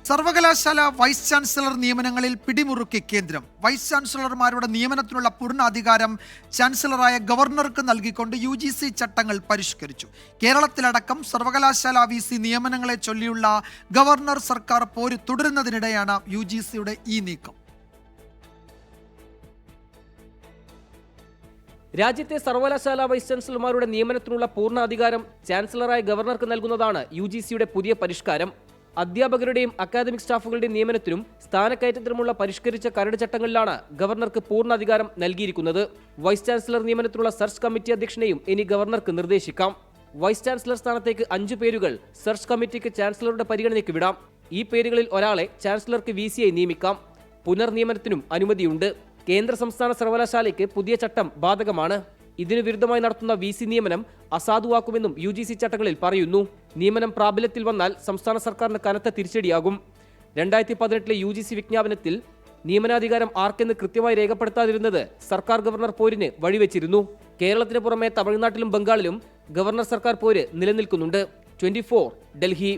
സർവകലാശാല vice chancellor നിയമനങ്ങളിൽ പിടിമുറുക്കി കേന്ദ്രം. Vice ചാൻസലർമാരുടെ നിയമനത്തിനുള്ള പൂർണ്ണ അധികാരം ചാൻസലറായ ഗവർണർക്ക് നൽകിക്കൊണ്ട് UGC ചട്ടങ്ങൾ പരിഷ്കരിച്ചു. കേരളത്തിലടക്കം സർവകലാശാല VC നിയമനങ്ങളെ ചൊല്ലിയുള്ള ഗവർണർ സർക്കാർ പോര് തുടരുന്നതിനിടെയാണ് UGCയുടെ ഈ നീക്കം. രാജ്യത്തെ സർവകലാശാല വൈസ് ചാൻസലർമാരുടെ നിയമനത്തിനുള്ള പൂർണ്ണ അധികാരം ചാൻസലറായ ഗവർണർക്ക് നൽകുന്നതാണ് UGCയുടെ പുതിയ പരിഷ്കാരം. അധ്യാപകരുടെയും അക്കാദമിക് സ്റ്റാഫുകളുടെയും നിയമനത്തിനും സ്ഥാനക്കയറ്റത്തിനുമുള്ള പരിഷ്കരിച്ച കരട് ചട്ടങ്ങളിലാണ് ഗവർണർക്ക് പൂർണ്ണ അധികാരം നൽകിയിരിക്കുന്നത്. വൈസ് ചാൻസലർ നിയമനത്തിനുള്ള സെർച്ച് കമ്മിറ്റി അധ്യക്ഷനെയും ഇനി ഗവർണർക്ക് നിർദ്ദേശിക്കാം. വൈസ് ചാൻസലർ സ്ഥാനത്തേക്ക് 5 പേരുകൾ സെർച്ച് കമ്മിറ്റിക്ക് ചാൻസലറുടെ പരിഗണനയ്ക്ക് വിടാം. ഈ പേരുകളിൽ ഒരാളെ ചാൻസലർക്ക് VC ആയി നിയമിക്കാം. പുനർനിയമനത്തിനും അനുമതിയുണ്ട്. കേന്ദ്ര സംസ്ഥാന സർവകലാശാലയ്ക്ക് പുതിയ ചട്ടം ബാധകമാണ്. ഇതിനു വിരുദ്ധമായി നടത്തുന്ന VC നിയമനം അസാധുവാക്കുമെന്നും UGC ചട്ടങ്ങളിൽ പറയുന്നു. നിയമനം പ്രാബല്യത്തിൽ വന്നാൽ സംസ്ഥാന സർക്കാരിന് കനത്ത തിരിച്ചടിയാകും. 2018 UGC വിജ്ഞാപനത്തിൽ നിയമനാധികാരം ആർക്കെന്ന് കൃത്യമായി രേഖപ്പെടുത്താതിരുന്നത് സർക്കാർ ഗവർണർ പോരിന് വഴിവെച്ചിരുന്നു. കേരളത്തിന് പുറമെ തമിഴ്നാട്ടിലും ബംഗാളിലും ഗവർണർ സർക്കാർ പോര് നിലനിൽക്കുന്നുണ്ട്. 24 ഡൽഹി.